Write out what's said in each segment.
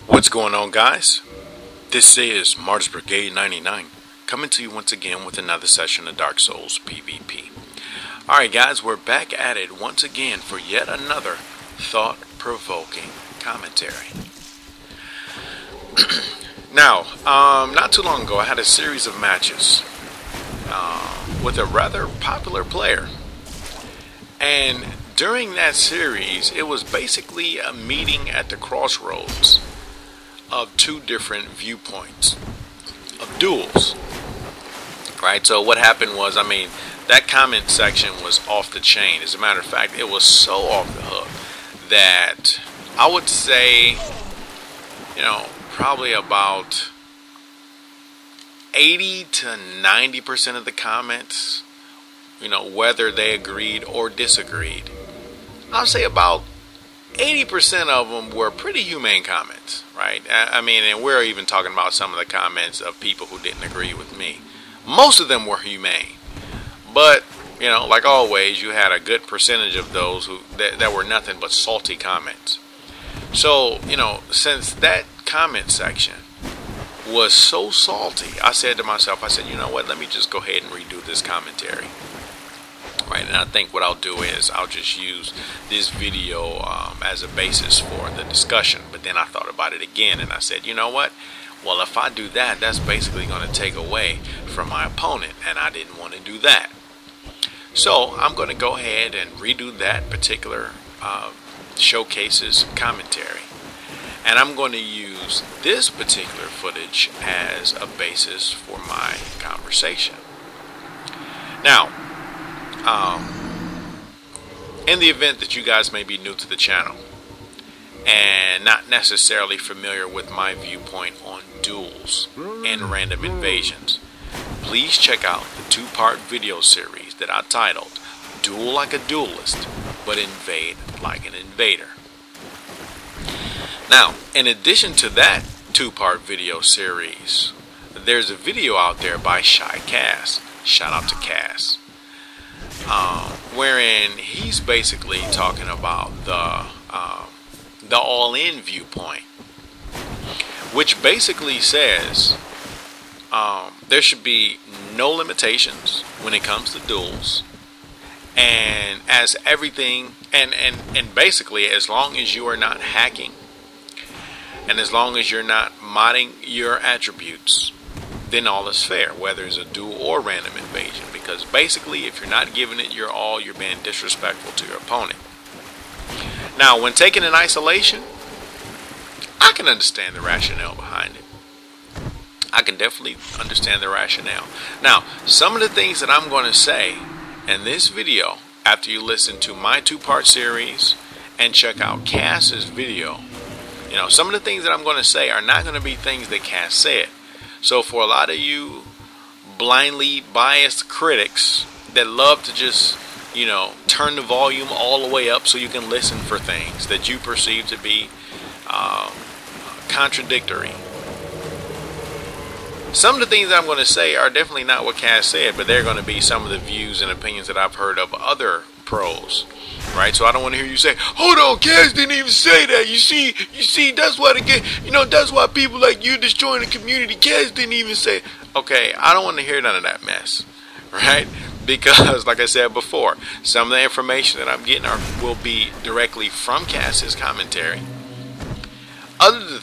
What's going on, guys? This is Martyrs Brigade 99 coming to you once again with another session of Dark Souls PvP. Alright guys, we're back at it once again for yet another thought-provoking commentary. Now, not too long ago I had a series of matches with a rather popular player. And during that series, it was basically a meeting at the crossroads of two different viewpoints of duels. Right? So what happened was, that comment section was off the chain. As a matter of fact, it was so off the hook that I would say, probably about 80 to 90% of the comments, whether they agreed or disagreed, I'll say about 80% of them were pretty humane comments, right? And we're even talking about some of the comments of people who didn't agree with me. Most of them were humane, but like always, you had a good percentage of those that were nothing but salty comments. So since that comment section was so salty, I said to myself, you know what? Let me just go ahead and redo this commentary. Right, and I think what I'll do is I'll just use this video as a basis for the discussion. But then I thought about it again and I said, you know what? Well, if I do that, that's basically going to take away from my opponent, and I didn't want to do that. So I'm going to go ahead and redo that particular showcase's commentary. And I'm going to use this particular footage as a basis for my conversation. Now, in the event that you guys may be new to the channel and not necessarily familiar with my viewpoint on duels and random invasions, please check out the two-part video series that I titled Duel Like a Duelist, but Invade Like an Invader. Now, in addition to that two-part video series, there's a video out there by Shy Cass. Shout out to Cass. Wherein he's basically talking about the all-in viewpoint, which basically says there should be no limitations when it comes to duels, and as everything and basically as long as you are not hacking and as long as you're not modding your attributes, then all is fair, whether it's a duel or random invasion. Because basically, if you're not giving it your all, you're being disrespectful to your opponent. Now, when taken in isolation, I can understand the rationale behind it. I can definitely understand the rationale. Now, some of the things that I'm going to say in this video, after you listen to my two-part series and check out Cass's video, some of the things that I'm going to say are not going to be things that Cass said. So for a lot of you blindly biased critics that love to just, turn the volume all the way up so you can listen for things that you perceive to be contradictory. Some of the things I'm going to say are definitely not what Cass said, but they're going to be some of the views and opinions that I've heard of other pros. Right, so I don't want to hear you say, "Hold on, Cass didn't even say that." You see, that's why that's why people like you destroying the community. Cass didn't even say. Okay, I don't want to hear none of that mess, right? Because, like I said before, some of the information that I'm getting will be directly from Cass's commentary. Other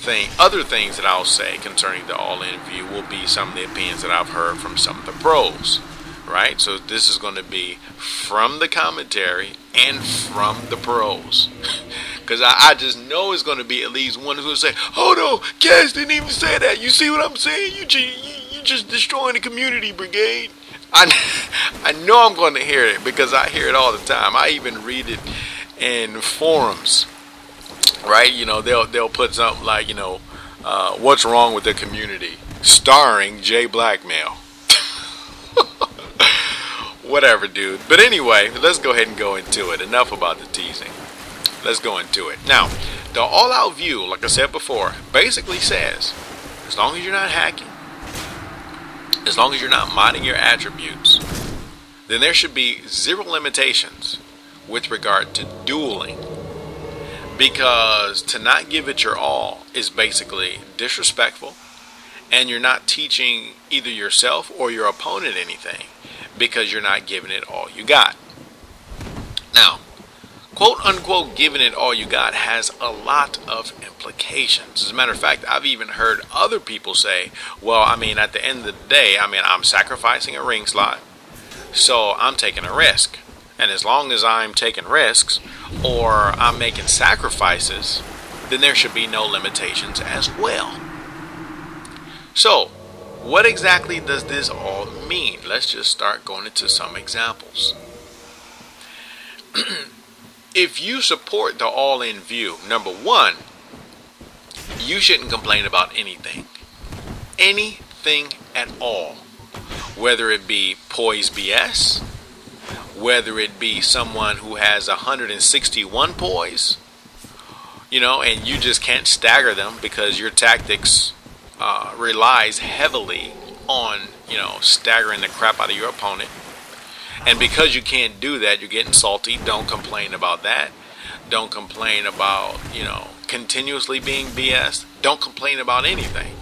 things that I'll say concerning the all-in view will be some of the opinions that I've heard from some of the pros. Right, so this is going to be from the commentary and from the pros, because I just know it's going to be at least one who's going to say, "Hold on, Cass didn't even say that." You see what I'm saying? You just destroying the community, Brigade. I know I'm going to hear it because I hear it all the time. I even read it in forums. Right, they'll put something like, what's wrong with the community, starring jblackmel. Whatever, dude. But anyway, let's go ahead and go into it. Enough about the teasing. Let's go into it. Now, the all-out view, like I said before, basically says, as long as you're not hacking, as long as you're not modding your attributes, then there should be zero limitations with regard to dueling. Because to not give it your all is basically disrespectful, and you're not teaching either yourself or your opponent anything because you're not giving it all you got. Now, quote unquote giving it all you got has a lot of implications. As a matter of fact, I've even heard other people say, well, I mean, at the end of the day, I mean, I'm sacrificing a ring slot, so I'm taking a risk. And as long as I'm taking risks or I'm making sacrifices, then there should be no limitations as well. So, what exactly does this all mean? Let's just start going into some examples. If you support the all-in view, number one, you shouldn't complain about anything. Anything at all. Whether it be poise BS, whether it be someone who has 161 poise, and you just can't stagger them because your tactics relies heavily on, staggering the crap out of your opponent. And because you can't do that, you're getting salty. Don't complain about that. Don't complain about, continuously being BS. Don't complain about anything.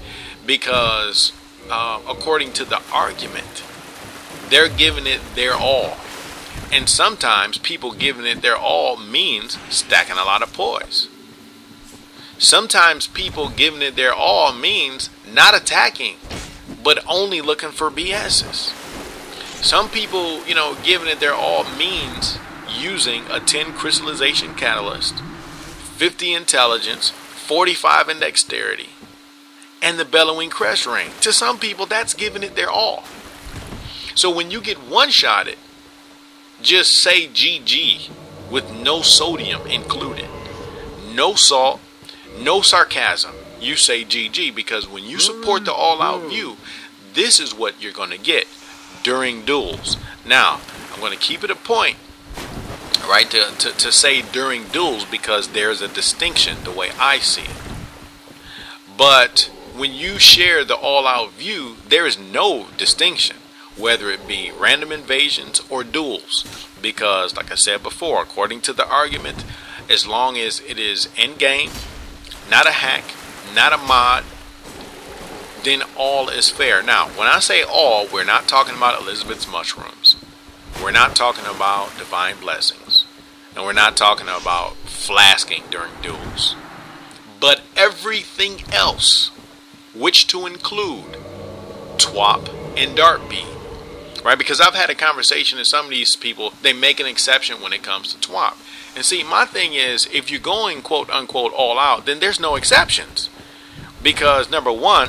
Because according to the argument, they're giving it their all. And sometimes people giving it their all means stacking a lot of poise. Sometimes people giving it their all means not attacking, but only looking for BSs. Some people, giving it their all means using a 10 crystallization catalyst, 50 intelligence, 45 in dexterity, and the bellowing crest ring. To some people, that's giving it their all. So when you get one-shotted, just say GG with no sodium included. No salt, no sarcasm. You say GG because when you support the all-out view, this is what you're going to get during duels. Now, I'm going to keep it a point, right, to say during duels because there's a distinction the way I see it. But when you share the all-out view, there is no distinction, whether it be random invasions or duels, because like I said before, according to the argument, as long as it is in-game, not a hack, not a mod, then all is fair. Now, when I say all, we're not talking about Elizabeth's mushrooms. We're not talking about divine blessings. And we're not talking about flasking during duels. But everything else, which to include TWAP and dart bead. Right? Because I've had a conversation with some of these people, they make an exception when it comes to TWAP. And see, my thing is, if you're going quote unquote all out, then there's no exceptions. Because number one,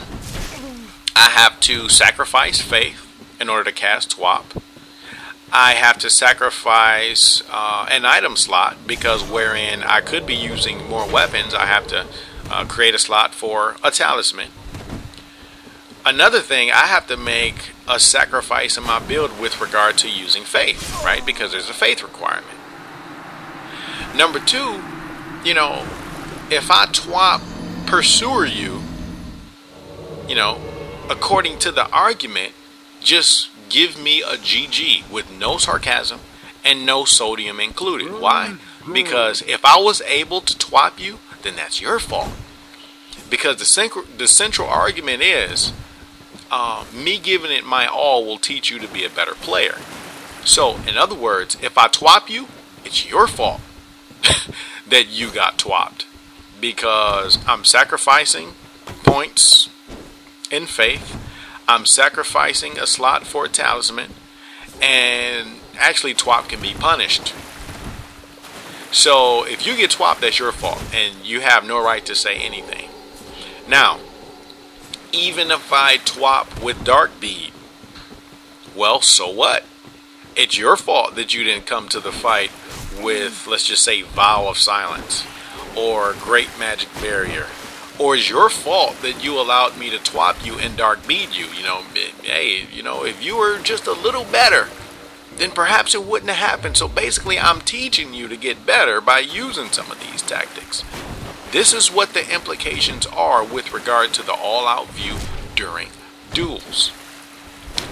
I have to sacrifice faith in order to cast TWAP. I have to sacrifice an item slot because wherein I could be using more weapons, I have to create a slot for a talisman. Another thing, I have to make a sacrifice in my build with regard to using faith, right? Because there's a faith requirement. Number two, if I TWAP Pursuer you, according to the argument, just give me a GG with no sarcasm and no sodium included. Why? Because if I was able to TWAP you, then that's your fault. Because the central argument is, me giving it my all will teach you to be a better player. So, in other words, if I TWAP you, it's your fault that you got TWAPed. Because I'm sacrificing points in faith. I'm sacrificing a slot for a talisman. And actually TWAP can be punished. So if you get TWAP, that's your fault. And you have no right to say anything. Now, even if I TWAP with dart bead, well, so what? It's your fault that you didn't come to the fight with, let's just say, Vow of Silence or Great Magic Barrier. Or it's your fault that you allowed me to TWAP you and dart bead you. Hey, if you were just a little better, then perhaps it wouldn't have happened. So basically, I'm teaching you to get better by using some of these tactics. This is what the implications are with regard to the all-out view during duels.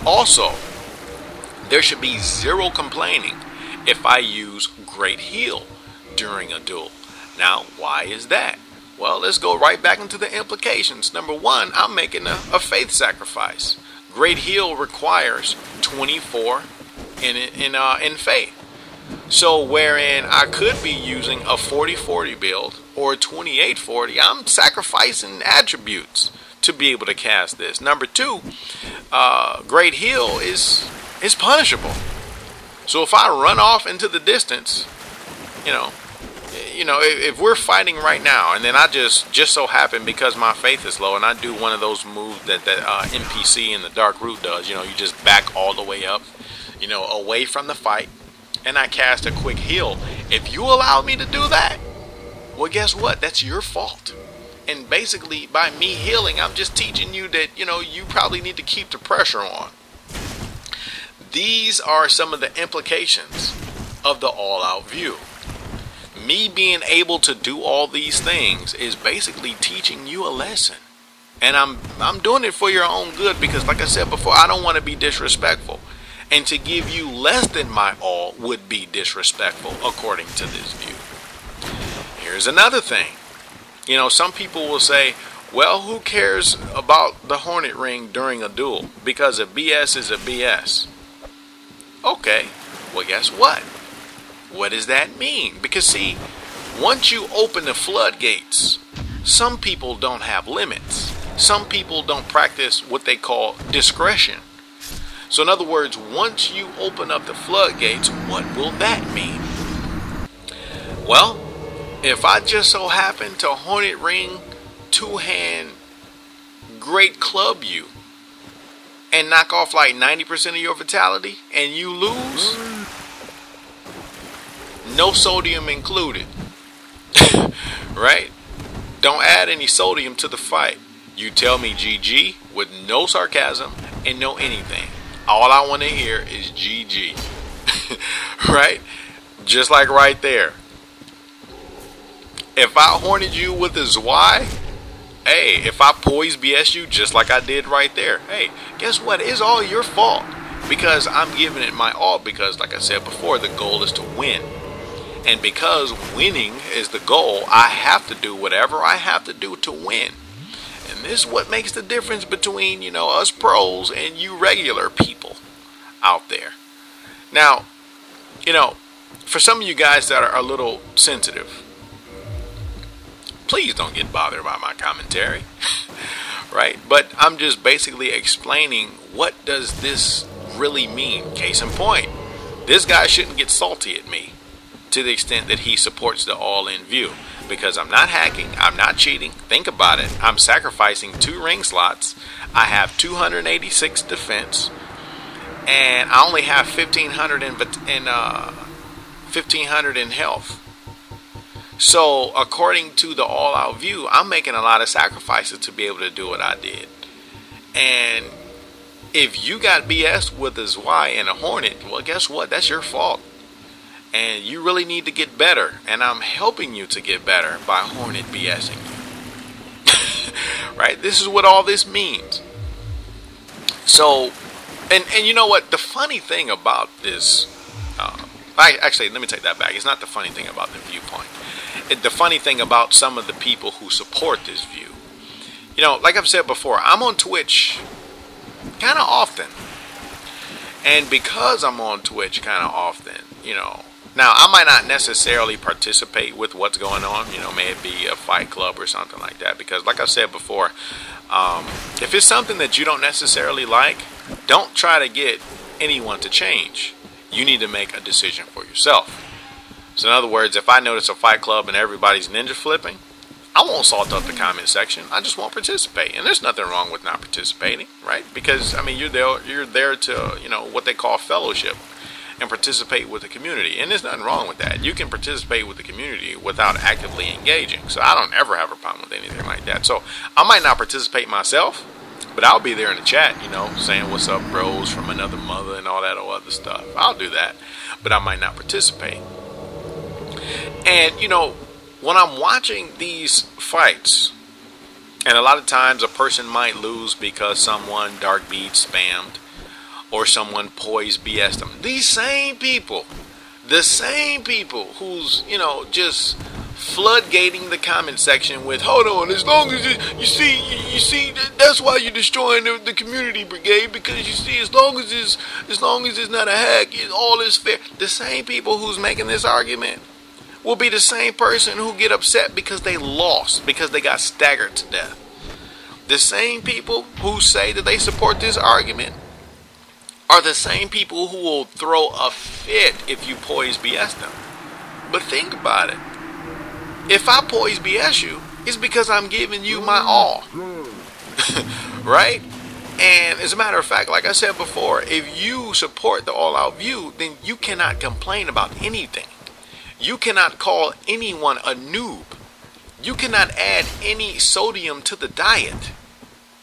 Also, there should be zero complaining if I use Great Heal during a duel. Now, why is that? Well, let's go right back into the implications. Number one, I'm making a faith sacrifice. Great Heal requires 24 in faith. So wherein I could be using a 40-40 build or a 28-40, I'm sacrificing attributes to be able to cast this. Number two, Great Heal is punishable. So if I run off into the distance, if we're fighting right now, and then I just so happen, because my faith is low, and I do one of those moves that NPC in the Dark Root does, you just back all the way up, away from the fight, and I cast a quick heal. If you allow me to do that, well, guess what? That's your fault. And basically, by me healing, I'm just teaching you that, you probably need to keep the pressure on. These are some of the implications of the all-out view. Me being able to do all these things is basically teaching you a lesson. And I'm doing it for your own good, because like I said before, I don't want to be disrespectful. And to give you less than my all would be disrespectful according to this view. Here's another thing. Some people will say, well, who cares about the Hornet Ring during a duel? Because a BS is a BS. Okay, well, guess what? What does that mean? Because see, once you open the floodgates, some people don't have limits. Some people don't practice what they call discretion. So in other words, once you open up the floodgates, what will that mean? Well, if I just so happen to Hornet Ring, two-hand, Great Club you, and knock off like 90% of your vitality, and you lose, no sodium included, right? Don't add any sodium to the fight. You tell me GG with no sarcasm and no anything. All I want to hear is GG, right? Just like right there. If I horned you with a Zwei, hey, if I poise BS you just like I did right there, hey, guess what? It's all your fault, because I'm giving it my all, because like I said before, the goal is to win. And because winning is the goal, I have to do whatever I have to do to win. And this is what makes the difference between, us pros and you regular people out there. Now, for some of you guys that are a little sensitive, please don't get bothered by my commentary, right? But I'm just basically explaining, what does this really mean? Case in point, this guy shouldn't get salty at me to the extent that he supports the all-in view, because I'm not hacking, I'm not cheating. Think about it. I'm sacrificing 2 ring slots. I have 286 defense, and I only have 1500 in health. So according to the all-out view, I'm making a lot of sacrifices to be able to do what I did. And if you got BS with a Zwei and a Hornet, well, guess what? That's your fault. And you really need to get better. And I'm helping you to get better by Hornet BSing you. Right? This is what all this means. So, and you know what? The funny thing about this, actually, let me take that back. It's not the funny thing about the viewpoint. The funny thing about some of the people who support this view. Like I've said before, I'm on Twitch kind of often. And because I'm on Twitch kind of often, now I might not necessarily participate with what's going on, may it be a fight club or something like that. Because like I said before, if it's something that you don't necessarily like, don't try to get anyone to change. You need to make a decision for yourself. So in other words, if I notice a fight club and everybody's ninja flipping, I won't salt up the comment section. I just won't participate. And there's nothing wrong with not participating, right? Because, you're there to, what they call fellowship and participate with the community. And there's nothing wrong with that. You can participate with the community without actively engaging. So I don't ever have a problem with anything like that. So I might not participate myself, but I'll be there in the chat, saying what's up, bros, from another mother and all that other stuff. I'll do that, but I might not participate. And, when I'm watching these fights, and a lot of times a person might lose because someone dark bead spammed or someone poise BS'd them. These same people, the same people who's, just floodgating the comment section with, hold on, as long as you see, that's why you're destroying the community brigade, because you see, as long as it's not a hack, all is fair. The same people who's making this argument will be the same person who get upset because they lost, because they got staggered to death. The same people who say that they support this argument are the same people who will throw a fit if you poise BS them. But think about it. If I poise BS you, it's because I'm giving you my all. Right? And as a matter of fact, like I said before, if you support the all-out view, then you cannot complain about anything. You cannot call anyone a noob. You cannot add any sodium to the diet.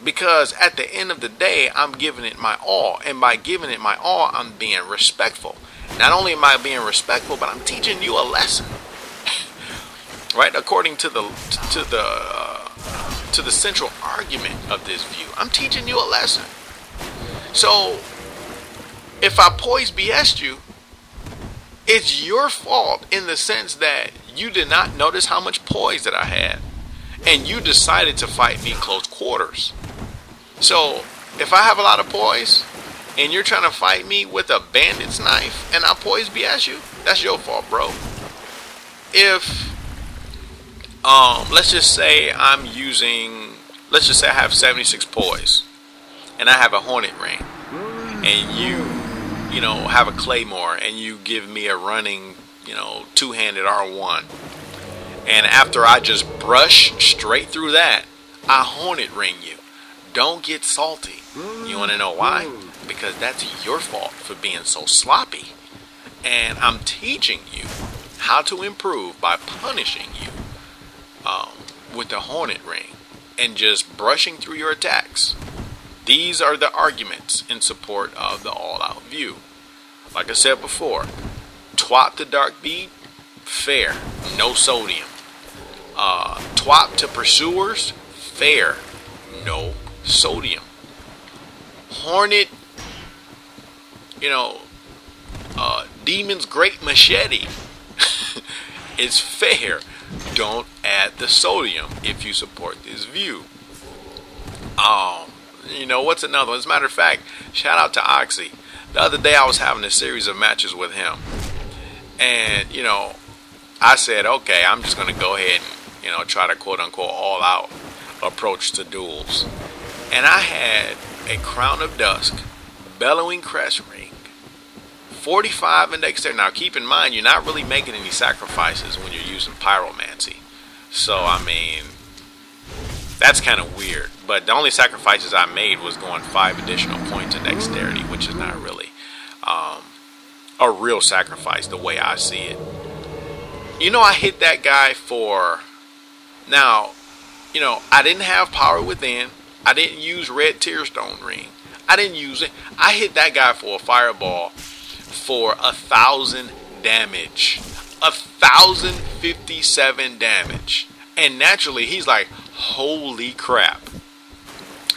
Because at the end of the day, I'm giving it my all. And by giving it my all, I'm being respectful. Not only am I being respectful, but I'm teaching you a lesson. Right? According to the central argument of this view, I'm teaching you a lesson. So if I poise BS'd you, it's your fault in the sense that you did not notice how much poise that I had, and you decided to fight me close quarters. So if I have a lot of poise and you're trying to fight me with a bandit's knife and I poise BS you, that's your fault, bro. If let's just say I have 76 poise and I have a hornet ring, and you know, have a claymore, and you give me a running, two-handed R1, and after I just brush straight through that, I hornet ring you. Don't get salty. You want to know why? Because that's your fault for being so sloppy. And I'm teaching you how to improve by punishing you with the hornet ring and just brushing through your attacks. These are the arguments in support of the all-out view. Like I said before, twop to dark bead, fair, no sodium. Twop to pursuers, fair, no sodium. Hornet, Demon's Great Machete is fair. Don't add the sodium if you support this view. What's another one? As a matter of fact, shout out to Oxy. The other day I was having a series of matches with him. And, I said, okay, I'm just going to go ahead and, try to quote-unquote all-out approach to duels. And I had a Crown of Dusk, Bellowing Crest Ring, 45 in dexterity. Now, keep in mind, you're not really making any sacrifices when you're using pyromancy. So, I mean, that's kind of weird. But the only sacrifices I made was going 5 additional points in dexterity, which is not really a real sacrifice the way I see it. I hit that guy for... Now, I didn't have Power Within. I didn't use Red Tearstone Ring. I didn't use it. I hit that guy for a fireball for 1,000 damage. 1,057 damage. And naturally, he's like, holy crap.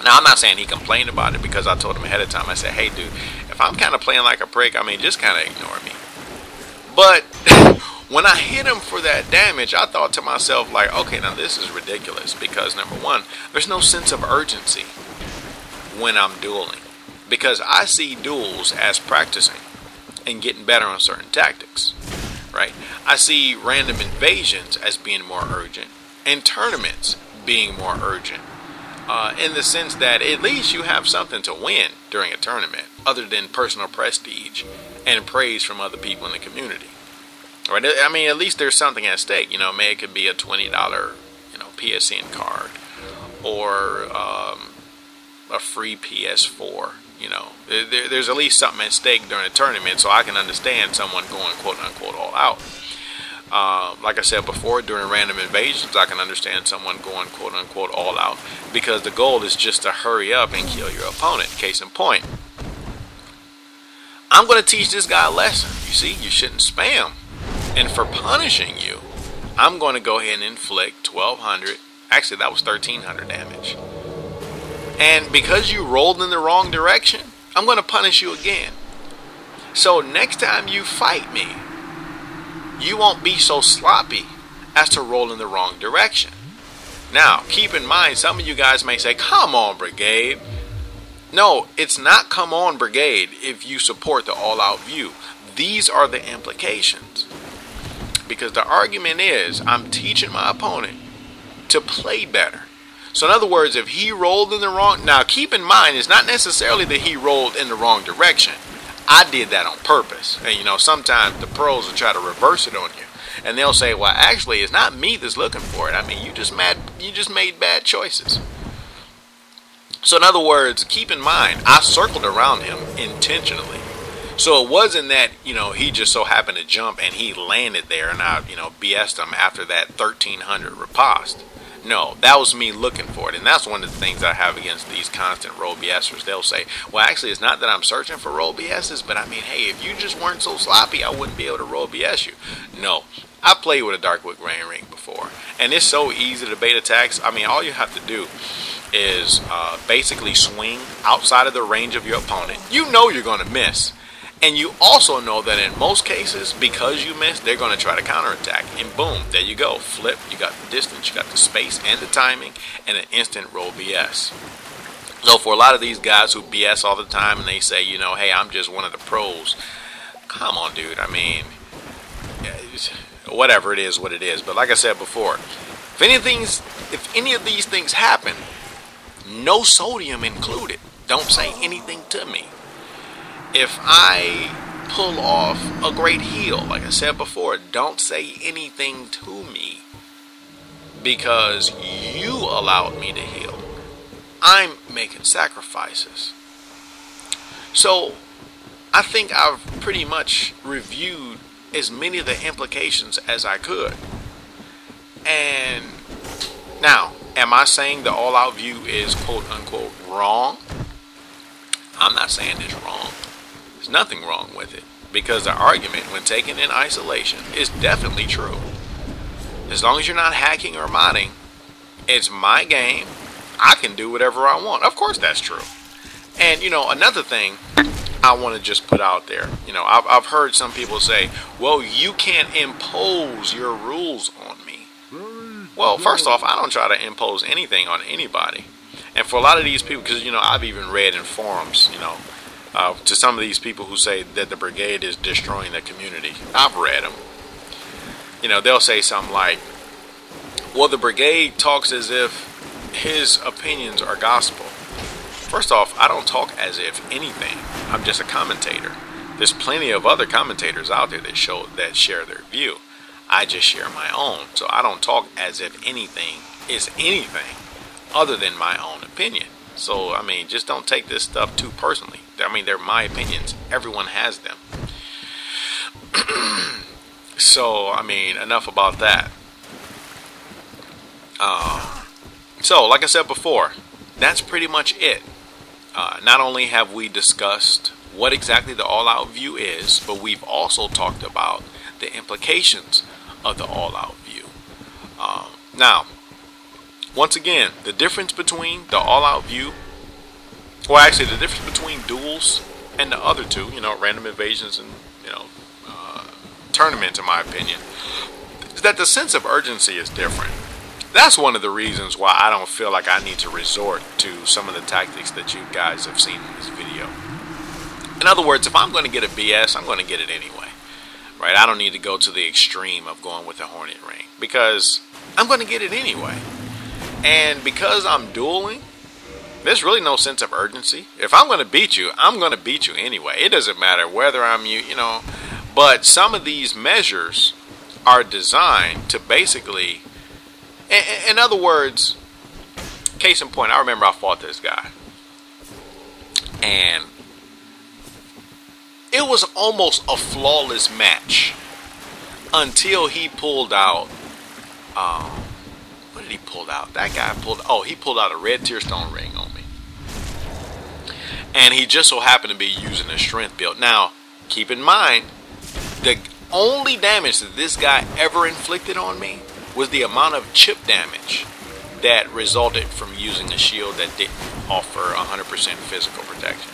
Now, I'm not saying he complained about it, because I told him ahead of time. I said, hey, dude, if I'm kind of playing like a prick, just kind of ignore me. But when I hit him for that damage, I thought to myself, like, okay, now this is ridiculous. Because, number one, there's no sense of urgency when I'm dueling. Because I see duels as practicing and getting better on certain tactics. Right? I see random invasions as being more urgent, and tournaments being more urgent. In the sense that at least you have something to win during a tournament other than personal prestige and praise from other people in the community. Right? At least there's something at stake. Maybe it could be a $20, PSN card, or a free PS4. There's at least something at stake during a tournament, so I can understand someone going quote-unquote all out. Like I said before, during random invasions, I can understand someone going quote-unquote all out, because the goal is just to hurry up and kill your opponent. Case in point, I'm going to teach this guy a lesson. You see, you shouldn't spam. And for punishing you, I'm going to go ahead and inflict 1,200. Actually, that was 1,300 damage. And because you rolled in the wrong direction, I'm going to punish you again. So next time you fight me, you won't be so sloppy as to roll in the wrong direction. Now, keep in mind, some of you guys may say, come on, Brigade. No, it's not come on, Brigade, if you support the all-out view. These are the implications. Because the argument is, I'm teaching my opponent to play better. So in other words, if he rolled in the wrong... Now, keep in mind, it's not necessarily that he rolled in the wrong direction. I did that on purpose. And, you know, sometimes the pros will try to reverse it on you. And they'll say, well, actually, it's not me that's looking for it. I mean, you just made bad choices. So in other words, keep in mind, I circled around him intentionally. So it wasn't that, you know, he just so happened to jump and he landed there and I, you know, BS'd him after that 1300 riposte. No, that was me looking for it. And that's one of the things I have against these constant roll BSers. They'll say, well, actually, it's not that I'm searching for roll BSs, but I mean, hey, if you just weren't so sloppy, I wouldn't be able to roll BS you. No, I've played with a Darkwood Grain Ring before. And it's so easy to bait attacks. I mean, all you have to do is basically swing outside of the range of your opponent. You know you're going to miss. And you also know that in most cases, because you missed, they're going to try to counterattack. And boom, there you go. Flip, you got the distance, you got the space and the timing, and an instant roll BS. So for a lot of these guys who BS all the time and they say, you know, hey, I'm just one of the pros. Come on, dude. I mean, whatever it is, what it is. But like I said before, if any of these things happen, no sodium included. Don't say anything to me. If I pull off a great heal, like I said before, don't say anything to me because you allowed me to heal. I'm making sacrifices. So I think I've pretty much reviewed as many of the implications as I could. And now, am I saying the all-out view is quote-unquote wrong? I'm not saying it's wrong. There's nothing wrong with it because the argument, when taken in isolation, is definitely true. As long as you're not hacking or modding, it's my game. I can do whatever I want. Of course that's true. And, you know, another thing I want to just put out there, you know, I've heard some people say, well, you can't impose your rules on me. Well, first off, I don't try to impose anything on anybody. And for a lot of these people, because, you know, I've even read in forums, you know, to some of these people who say that the brigade is destroying the community. I've read them. You know, they'll say something like, well, the brigade talks as if his opinions are gospel. First off, I don't talk as if anything. I'm just a commentator. There's plenty of other commentators out there that share their view. I just share my own. So I don't talk as if anything is anything other than my own opinion. So, I mean, just don't take this stuff too personally. I mean, they're my opinions. Everyone has them. So, I mean, enough about that. So, like I said before, that's pretty much it. Not only have we discussed what exactly the all-out view is, but we've also talked about the implications of the all-out view. Now, once again, the difference between the all-out view, well, actually, the difference between duels and the other two, you know, random invasions and, you know, tournaments, in my opinion, is that the sense of urgency is different. That's one of the reasons why I don't feel like I need to resort to some of the tactics that you guys have seen in this video. In other words, if I'm going to get a BS, I'm going to get it anyway. Right? I don't need to go to the extreme of going with the Hornet Ring because I'm going to get it anyway. And because I'm dueling, there's really no sense of urgency. If I'm going to beat you, I'm going to beat you anyway. It doesn't matter whether I'm you know. But some of these measures are designed to basically, in other words, case in point, I remember I fought this guy. And it was almost a flawless match until he pulled out, what did he pull out? That guy he pulled out a red Tearstone ring on me. And he just so happened to be using a strength build. Now, keep in mind, the only damage that this guy ever inflicted on me was the amount of chip damage that resulted from using a shield that didn't offer 100% physical protection.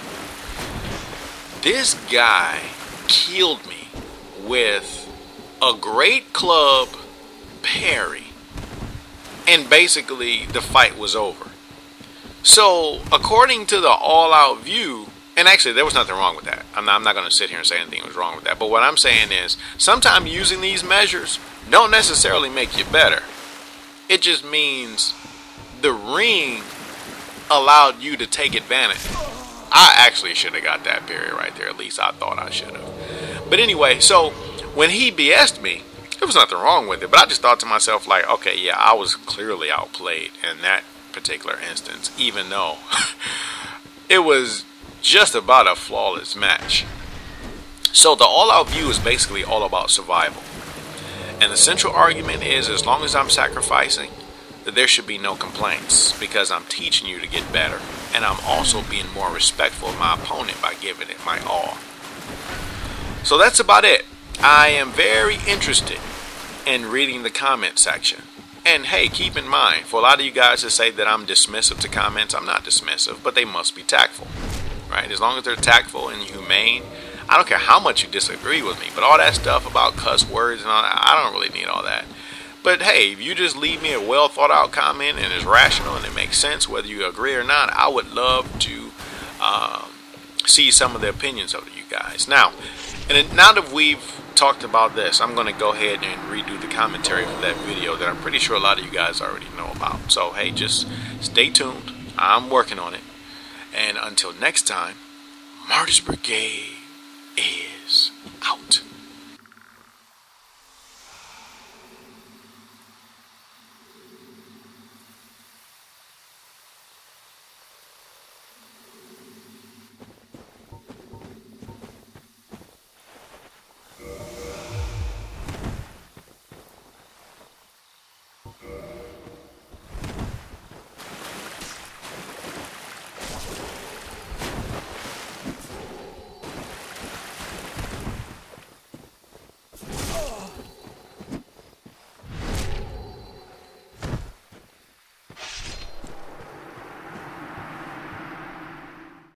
This guy killed me with a great club parry, and basically the fight was over. So according to the all-out view, and actually there was nothing wrong with that. I'm not going to sit here and say anything was wrong with that. But what I'm saying is, sometimes using these measures don't necessarily make you better. It just means the ring allowed you to take advantage. I actually should have got that parry right there. At least I thought I should have. But anyway, so when he BS'd me, there was nothing wrong with it. But I just thought to myself, like, okay, yeah, I was clearly outplayed in that particular instance, even though it was just about a flawless match. So the all-out view is basically all about survival. And the central argument is, as long as I'm sacrificing, that there should be no complaints, because I'm teaching you to get better, and I'm also being more respectful of my opponent by giving it my all. So that's about it. I am very interested in reading the comment section. And hey, keep in mind, for a lot of you guys that say that I'm dismissive to comments, I'm not dismissive, but they must be tactful, right? As long as they're tactful and humane, I don't care how much you disagree with me, but all that stuff about cuss words and all that, I don't really need all that. But hey, if you just leave me a well thought out comment and it's rational and it makes sense, whether you agree or not, I would love to see some of the opinions of you guys. Now that we've talked about this, I'm going to go ahead and redo the commentary for that video that I'm pretty sure a lot of you guys already know about. So hey, just stay tuned. I'm working on it. And until next time, Martyrs Brigade is out.